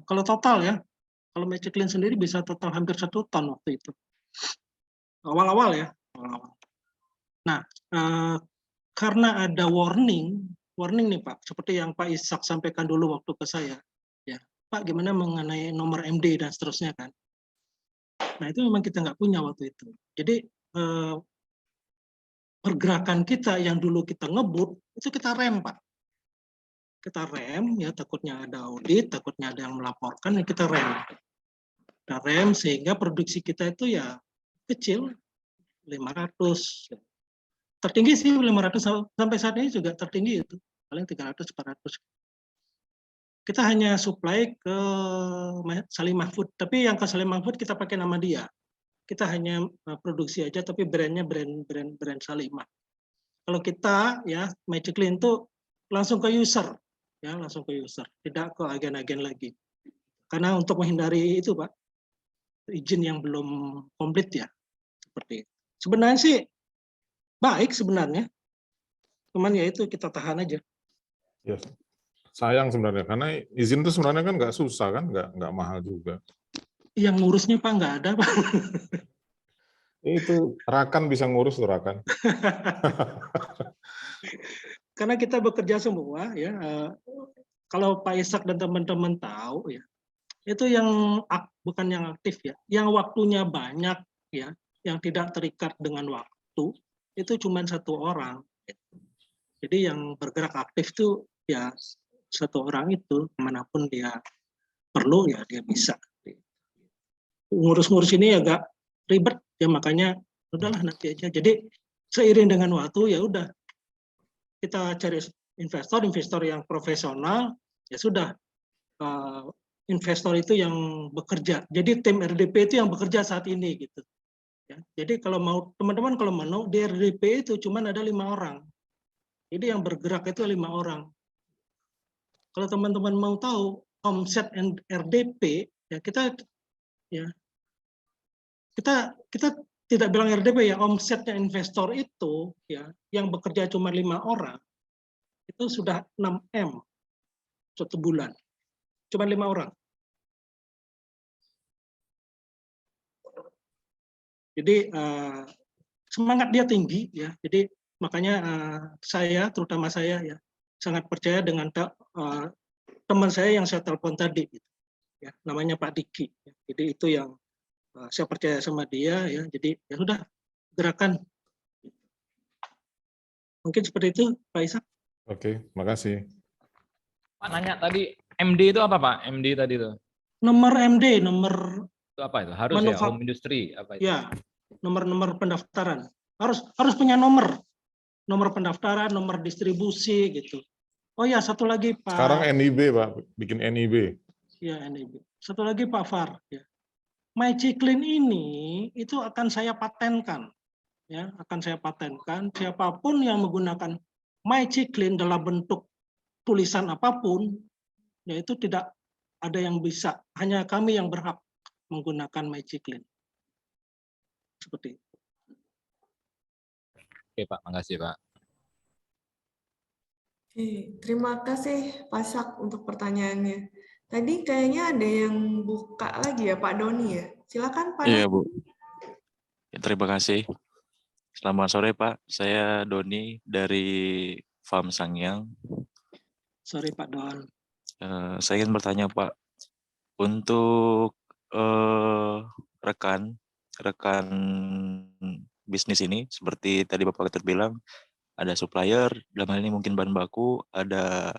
kalau total ya, kalau My Ciklin sendiri bisa total hampir 1 ton waktu itu. Awal-awal ya. Nah, karena ada warning nih Pak, seperti yang Pak Ishak sampaikan dulu waktu ke saya, ya Pak gimana mengenai nomor MD dan seterusnya kan. Nah itu memang kita nggak punya waktu itu. Jadi pergerakan kita yang dulu kita ngebut itu kita rem Pak. Kita rem ya, takutnya ada audit, takutnya ada yang melaporkan, ya kita rem. Kita rem sehingga produksi kita itu ya kecil, 500. Tertinggi sih 500, sampai saat ini juga tertinggi itu, paling 300-400. Kita hanya supply ke Salimah Food, tapi yang ke Salimah Food kita pakai nama dia. Kita hanya produksi aja, tapi brandnya brand Salimah. Kalau kita ya My Ciklin itu langsung ke user, ya langsung ke user, tidak ke agen-agen lagi. Karena untuk menghindari itu Pak, izin yang belum komplit ya, seperti itu. Sebenarnya sih baik sebenarnya, cuman ya itu kita tahan aja. Ya, sayang sebenarnya karena izin itu sebenarnya kan nggak susah kan, nggak mahal juga. Yang ngurusnya Pak nggak ada Pak. Itu Rakan bisa ngurus tuh Rakan. Karena kita bekerja semua ya, kalau Pak Ishak dan teman-teman tahu ya, itu yang bukan yang aktif ya, yang waktunya banyak ya, yang tidak terikat dengan waktu, itu cuma 1 orang. Jadi yang bergerak aktif tuh ya 1 orang itu, kemanapun dia perlu ya dia bisa. Ngurus-ngurus ini agak ribet ya, makanya udahlah nanti aja. Jadi seiring dengan waktu ya udah kita cari investor yang profesional, ya sudah, investor itu yang bekerja. Jadi tim RDP itu yang bekerja saat ini gitu. Ya, jadi kalau mau teman-teman kalau mau di RDP itu cuma ada 5 orang. Jadi yang bergerak itu 5 orang. Kalau teman-teman mau tahu omset RDP ya kita tidak bilang RDP ya, omsetnya investor itu ya yang bekerja cuma 5 orang itu sudah 6M 1 bulan. Cuma 5 orang. Jadi semangat dia tinggi ya. Jadi makanya saya, terutama saya ya, sangat percaya dengan teman saya yang saya telepon tadi, gitu, ya, namanya Pak Diki. Ya. Jadi itu yang saya percaya sama dia ya. Jadi ya sudah gerakan. Mungkin seperti itu, Pak Ishak. Oke, makasih. Pak nanya tadi MD itu apa Pak? MD tadi itu? Nomor MD, nomor Itu apa itu? Harus ya home industry apa itu? Ya, nomor pendaftaran. Harus punya nomor pendaftaran, nomor distribusi gitu. Oh ya, satu lagi Pak. Sekarang NIB Pak, bikin NIB. Ya, NIB. Satu lagi Pak Far. Ya. MyCiklin ini itu akan saya patenkan. Ya, akan saya patenkan. Siapapun yang menggunakan MyCiklin dalam bentuk tulisan apapun, ya itu tidak ada yang bisa. Hanya kami yang berhak menggunakan MyCiklin. Seperti itu. Oke Pak, makasih Pak. Oke, terima kasih Pak Sak untuk pertanyaannya. Tadi kayaknya ada yang buka lagi ya Pak Doni ya. Silakan Pak. Iya Bu. Ya, terima kasih. Selamat sore Pak. Saya Doni dari Farm Sangyang. Sorry Pak Don. Saya ingin bertanya Pak, untuk rekan bisnis ini, seperti tadi Bapak Ketua bilang, ada supplier, dalam hal ini mungkin bahan baku, ada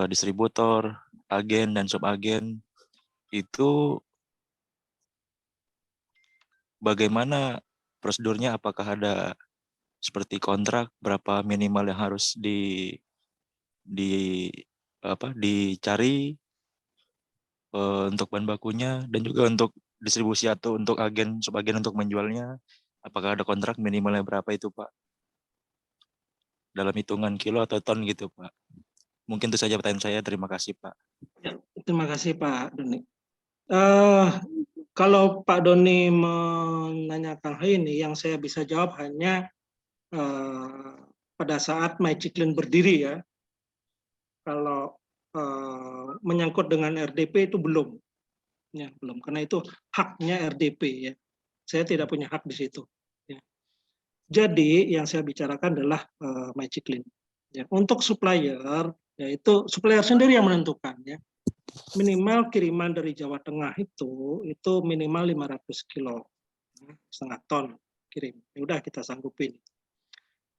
distributor, agen, dan subagen. Itu bagaimana prosedurnya? Apakah ada seperti kontrak berapa minimal yang harus dicari untuk bahan bakunya, dan juga untuk distribusi atau untuk agen subagen untuk menjualnya, apakah ada kontrak minimalnya berapa itu Pak? Dalam hitungan kilo atau ton gitu Pak. Mungkin itu saja pertanyaan saya. Terima kasih Pak. Ya, terima kasih Pak Doni. Kalau Pak Doni menanyakan hal ini, yang saya bisa jawab hanya pada saat MyCiklin berdiri ya. Kalau menyangkut dengan RDP itu belum, ya belum, karena itu haknya RDP ya. Saya tidak punya hak di situ. Ya. Jadi yang saya bicarakan adalah MyCiklin. Ya. Untuk supplier, yaitu supplier sendiri yang menentukan ya. Minimal kiriman dari Jawa Tengah itu minimal 500 kilo, setengah ton kirim. Ya udah kita sanggupin.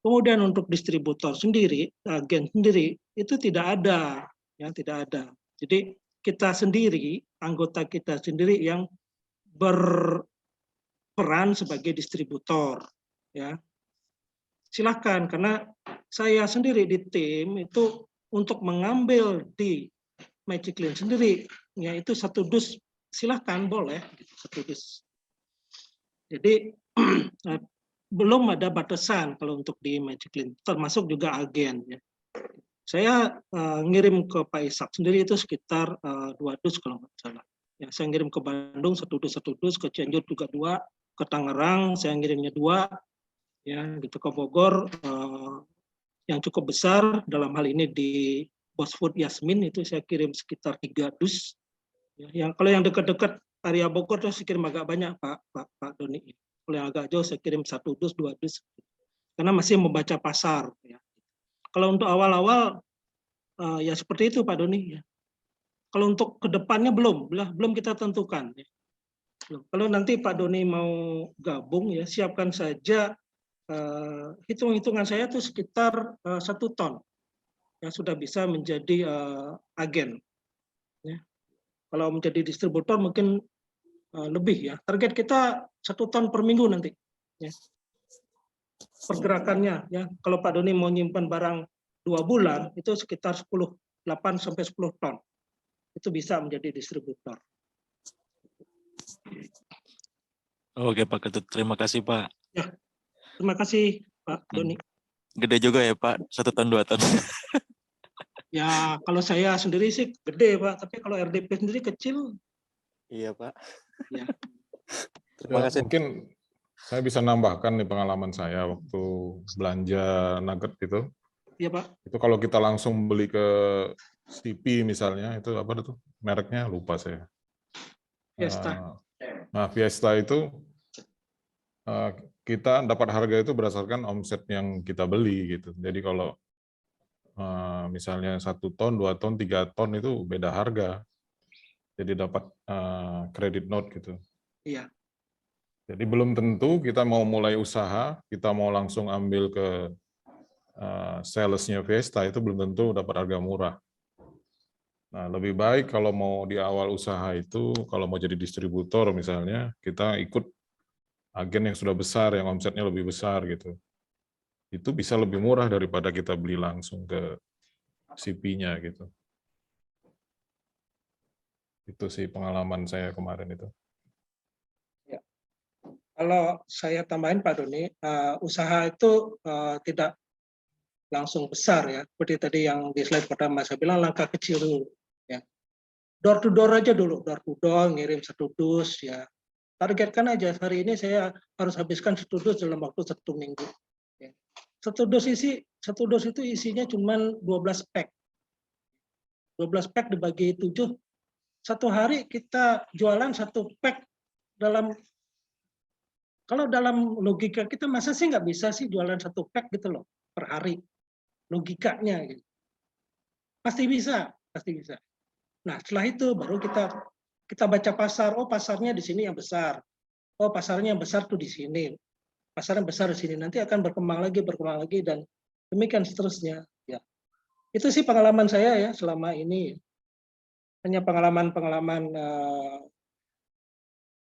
Kemudian untuk distributor sendiri, agen sendiri itu tidak ada, ya tidak ada. Jadi kita sendiri, anggota kita sendiri yang berperan sebagai distributor, ya. Silahkan, karena saya sendiri di tim itu untuk mengambil di MyCiklin sendiri, yaitu 1 dus, silahkan boleh 1 dus. Jadi belum ada batasan kalau untuk di MyCiklin, termasuk juga agen. Ya. Saya ngirim ke Pak Ishak sendiri itu sekitar 2 dus kalau nggak salah. Ya, saya ngirim ke Bandung 1 dus, ke Cianjur juga 2, ke Tangerang saya ngirimnya 2, ya gitu, ke Bogor yang cukup besar dalam hal ini di Bosfood Yasmin itu saya kirim sekitar 3 dus. Ya, yang kalau yang dekat-dekat area Bogor saya kirim agak banyak Pak Doni. Kalau yang agak jauh saya kirim 1 dus, 2 dus. Karena masih membaca pasar. Ya. Kalau untuk awal-awal Ya seperti itu Pak Doni. Ya. Kalau untuk kedepannya belum kita tentukan. Ya. Kalau nanti Pak Doni mau gabung ya siapkan saja hitung-hitungan saya itu sekitar 1 ton yang sudah bisa menjadi agen. Ya. Kalau menjadi distributor mungkin lebih ya. Target kita 1 ton per minggu nanti. Ya. Pergerakannya ya. Kalau Pak Doni mau nyimpan barang 2 bulan itu sekitar 8 sampai 10 ton. Itu bisa menjadi distributor. Oke Pak Ketut, terima kasih Pak. Ya. Terima kasih Pak Doni. Gede juga ya Pak, 1 ton 2 ton. Ya kalau saya sendiri sih gede Pak, tapi kalau RDP sendiri kecil. Iya Pak. Ya. Terima kasih. Mungkin saya bisa nambahkan nih pengalaman saya waktu belanja nugget itu. Iya Pak. Itu kalau kita langsung beli ke CP misalnya, itu apa itu mereknya lupa saya. Fiesta. Nah Fiesta itu kita dapat harga itu berdasarkan omset yang kita beli gitu. Jadi kalau misalnya 1 ton, 2 ton, 3 ton itu beda harga. Jadi dapat credit note gitu. Iya. Jadi belum tentu kita mau mulai usaha, kita mau langsung ambil ke salesnya Fiesta itu belum tentu dapat harga murah. Nah, lebih baik kalau mau di awal usaha itu, kalau mau jadi distributor misalnya, kita ikut agen yang sudah besar, yang omsetnya lebih besar gitu. Itu bisa lebih murah daripada kita beli langsung ke CP-nya gitu. Itu sih pengalaman saya kemarin itu. Ya. Kalau saya tambahin Pak Doni, usaha itu tidak langsung besar ya. Seperti tadi yang di slide pertama saya bilang langkah kecil dulu. Ya. Door to door aja dulu, door to door, ngirim 1 dus ya. Targetkan aja hari ini saya harus habiskan 1 dus dalam waktu 1 minggu. Ya. 1 dus itu isinya cuma 12 pack. 12 pack dibagi 7. 1 hari kita jualan 1 pack kalau dalam logika kita masa sih nggak bisa sih jualan 1 pack gitu loh per hari. Logikanya gitu. Pasti bisa. Nah, setelah itu baru kita baca pasar. Oh, pasarnya di sini yang besar. Oh, pasarnya yang besar tuh di sini. Pasarnya besar di sini. Nanti akan berkembang lagi dan demikian seterusnya. Ya. Itu sih pengalaman saya ya selama ini. Hanya pengalaman-pengalaman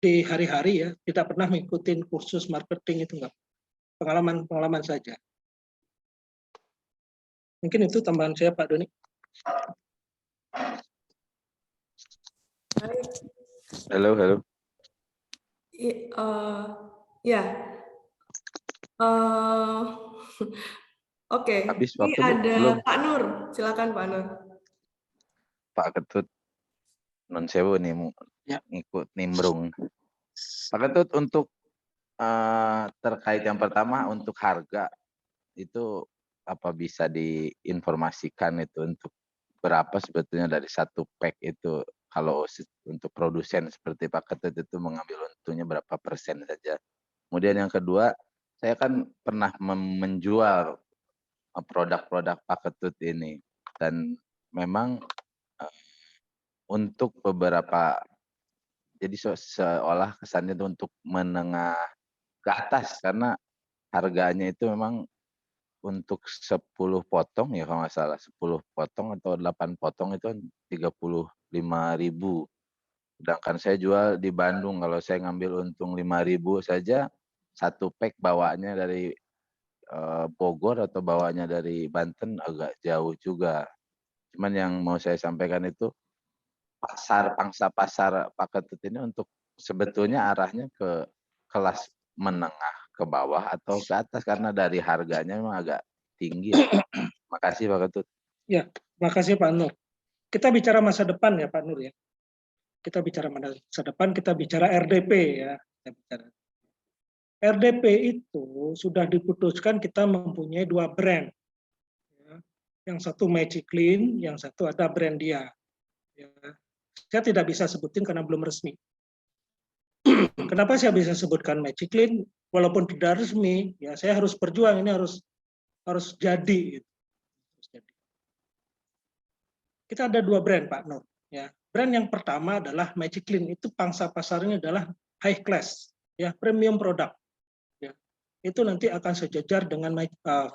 di hari-hari ya, tidak pernah mengikuti kursus marketing itu enggak. Pengalaman-pengalaman saja. Mungkin itu tambahan saya Pak Doni. Halo. Ya. Oke. Habis Ini waktu ada belum? Pak Nur. Silakan Pak Nur. Pak Ketut, non sewu nih Ya. ngikut nimbrung. Pak Ketut, untuk terkait yang pertama untuk harga itu apa bisa diinformasikan itu untuk berapa sebetulnya dari 1 pack itu, kalau untuk produsen seperti Pak Ketut itu mengambil untungnya berapa persen saja. Kemudian yang kedua, saya kan pernah menjual produk-produk Pak Ketut ini dan memang untuk beberapa, jadi seolah kesannya itu untuk menengah ke atas karena harganya itu memang untuk 10 potong ya kalau nggak salah 10 potong atau 8 potong itu 35.000. Sedangkan saya jual di Bandung, kalau saya ngambil untung 5.000 saja 1 pack bawaannya dari Bogor atau bawaannya dari Banten agak jauh juga. Cuman yang mau saya sampaikan itu pangsa pasar Pak Ketut ini untuk sebetulnya arahnya ke kelas menengah ke bawah atau ke atas karena dari harganya memang agak tinggi. Makasih Pak Ketut. Ya, makasih Pak Nur. Kita bicara masa depan ya Pak Nur ya. Kita bicara masa depan, kita bicara RDP ya. RDP itu sudah diputuskan kita mempunyai 2 brand. Ya. Yang satu Magiclean, yang satu ada brand dia. Ya. Saya tidak bisa sebutin karena belum resmi. Kenapa saya bisa sebutkan Magiclean? Walaupun tidak resmi, ya saya harus berjuang, ini harus jadi. kita ada 2 brand Pak Nur. Ya, brand yang pertama adalah Magiclean, itu pangsa pasarnya adalah high class, ya, premium product. Ya, itu nanti akan sejajar dengan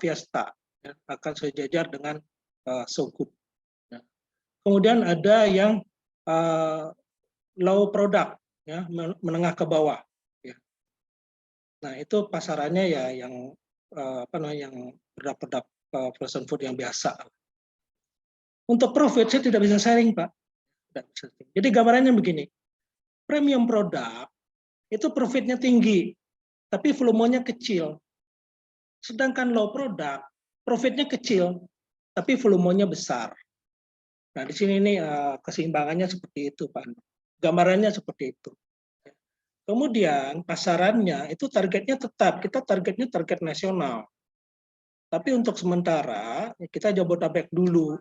Fiesta, ya, akan sejajar dengan So Good. Ya. Kemudian ada yang low product, ya, menengah ke bawah. Ya. Nah itu pasarannya ya yang yang produk-produk frozen food yang biasa. Untuk profit saya tidak bisa sharing Pak. Jadi gambarannya begini, premium produk itu profitnya tinggi, tapi volumenya kecil. Sedangkan low produk, profitnya kecil, tapi volumenya besar. Nah di sini nih keseimbangannya seperti itu Pak. Gambarannya seperti itu. Kemudian pasarannya itu targetnya tetap, kita targetnya target nasional. Tapi untuk sementara kita Jabodetabek dulu.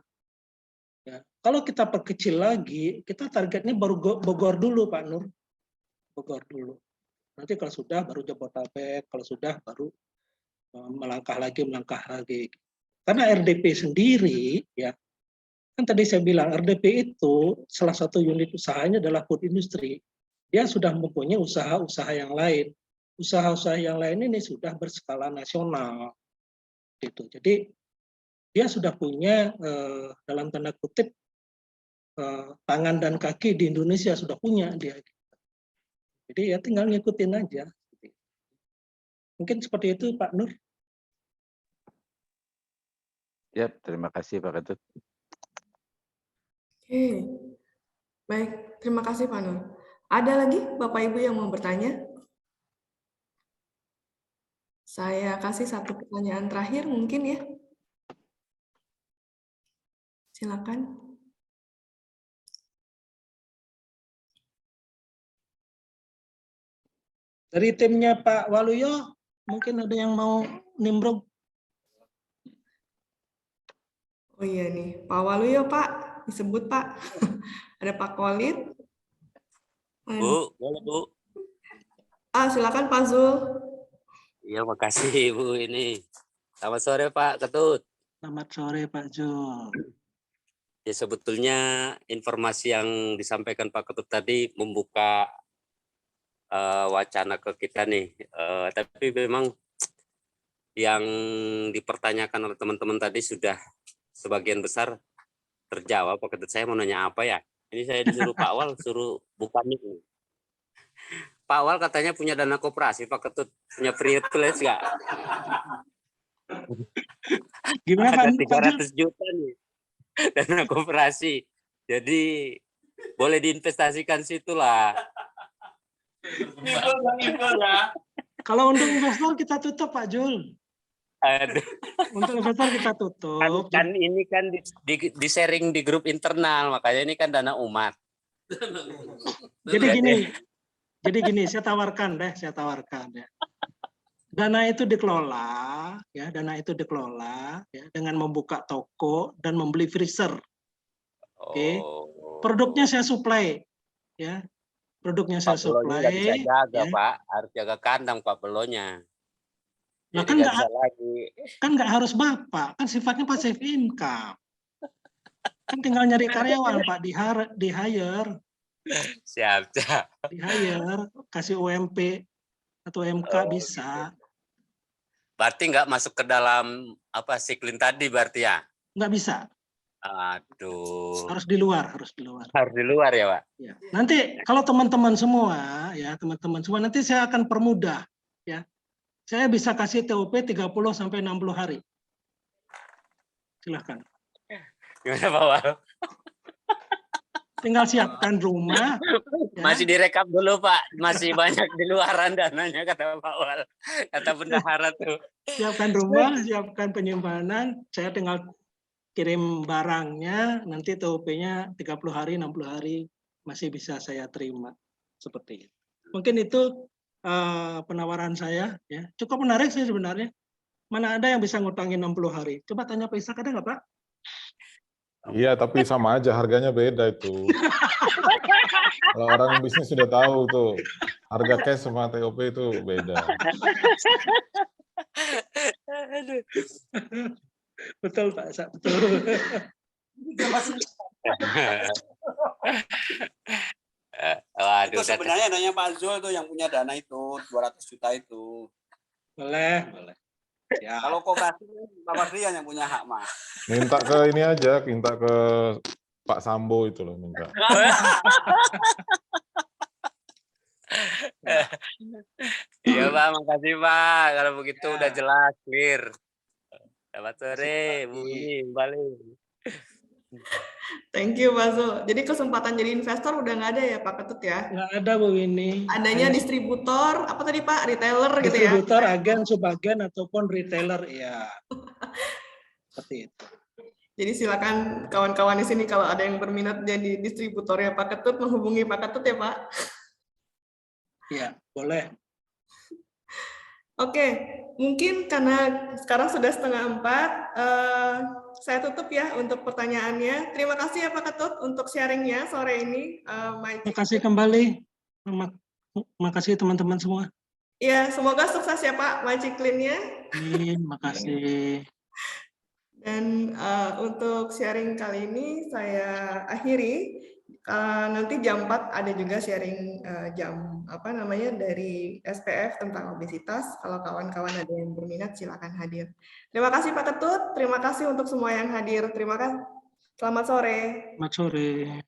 Ya. Kalau kita perkecil lagi, kita targetnya baru Bogor dulu, Pak Nur. Bogor dulu. Nanti kalau sudah baru Jabodetabek, kalau sudah baru melangkah lagi. Karena RDP sendiri, ya, kan tadi saya bilang RDP itu salah satu unit usahanya adalah food industry. Dia sudah mempunyai usaha-usaha yang lain. Usaha-usaha yang lain ini sudah berskala nasional. Gitu. Jadi dia sudah punya dalam tanda kutip tangan dan kaki di Indonesia sudah punya dia. Jadi ya tinggal ngikutin aja. Mungkin seperti itu Pak Nur. Ya, terima kasih Pak Ketut. Oke, baik. Terima kasih Pak Nur. Ada lagi Bapak Ibu yang mau bertanya? Saya kasih satu pertanyaan terakhir mungkin ya. Silakan. Dari timnya Pak Waluyo, mungkin ada yang mau nimbrung. Oh iya nih, Pak Waluyo Pak, disebut Pak. Ada Pak Kolit. Bu, boleh Bu. Silakan Pak Zul. Iya, makasih Bu ini. Selamat sore Pak Ketut. Selamat sore Pak Zul. Ya sebetulnya informasi yang disampaikan Pak Ketut tadi membuka wacana ke kita nih. Tapi memang yang dipertanyakan oleh teman-teman tadi sudah sebagian besar terjawab. Pak Ketut, saya mau nanya apa ya? Ini saya disuruh Pak Wal suruh buka mic. Pak Wal katanya punya dana koperasi, Pak Ketut punya privilege nggak? Gimana Pak? Ada 300 juta nih dana koperasi. Jadi boleh diinvestasikan situlah. Kalau untuk investor kita tutup Pak Jul. Aduh. Untuk investor kita tutup. Kan ini kan di sharing di grup internal, makanya ini kan dana umat. Jadi gini, saya tawarkan ya. Dana itu dikelola ya dengan membuka toko dan membeli freezer. Oke. Produknya saya supply ya. Produknya saya supply. Nggak bisa jaga, ya. Pak, harus jaga kandang Pak belonya. Nah, kan nggak harus Bapak, kan sifatnya passive income. Kan tinggal nyari karyawan Pak, di hire. Siap. Di hire, kasih UMP atau MK bisa. Berarti nggak masuk ke dalam siklin tadi berarti ya? Nggak bisa. Aduh. Harus di luar. Harus di luar ya Pak? Ya. Nanti kalau teman-teman semua nanti saya akan permudah ya. Saya bisa kasih TOP 30 sampai 60 hari. Silahkan. Gimana Pak Wal? Tinggal siapkan rumah. Masih direkap dulu Pak, masih banyak di luaran dananya kata Pak Wal, kata bendahara tuh. Siapkan rumah, siapkan penyimpanan, saya tinggal kirim barangnya, nanti TOP-nya 30 hari, 60 hari masih bisa saya terima. Seperti itu. Mungkin itu penawaran saya. Ya. Cukup menarik sih sebenarnya. Mana ada yang bisa ngutangin 60 hari? Coba tanya Pak Ishak, ada nggak Pak? Iya, tapi sama aja harganya beda itu. Kalau orang bisnis sudah tahu tuh, harga cash sama TOP itu beda. Betul Pak, betul. Waduh, Itu sebenarnya adanya Pak Zul itu yang punya dana itu 200 juta itu. Boleh. Ya. Kalau koperasi Pak Fadrian yang punya hak mah. Minta ke ini aja, minta ke Pak Sambo itu loh minta. Iya Pak, makasih Pak. Kalau begitu udah jelas, clear. Selamat sore, Bu Ini, kembali. Thank you, Pak Zul. Jadi kesempatan jadi investor udah nggak ada ya, Pak Ketut ya? Nggak ada Bu Winnie. Adanya distributor, apa tadi Pak, retailer gitu ya? Distributor, agen, subagen, ataupun retailer, ya. Seperti itu. Jadi silakan kawan-kawan di sini kalau ada yang berminat jadi distributornya Pak Ketut, menghubungi Pak Ketut ya Pak. Ya, boleh. Oke, mungkin karena sekarang sudah 3:30, saya tutup ya untuk pertanyaannya. Terima kasih ya Pak Ketut untuk sharingnya sore ini. Terima kasih kembali. Terima kasih teman-teman semua. Ya, semoga sukses ya Pak Magiclean-nya. Terima kasih. Dan untuk sharing kali ini saya akhiri. Nanti jam 4 ada juga sharing dari SPF tentang obesitas. Kalau kawan-kawan ada yang berminat silakan hadir. Terima kasih Pak Ketut, terima kasih untuk semua yang hadir. Terima kasih. Selamat sore. Selamat sore.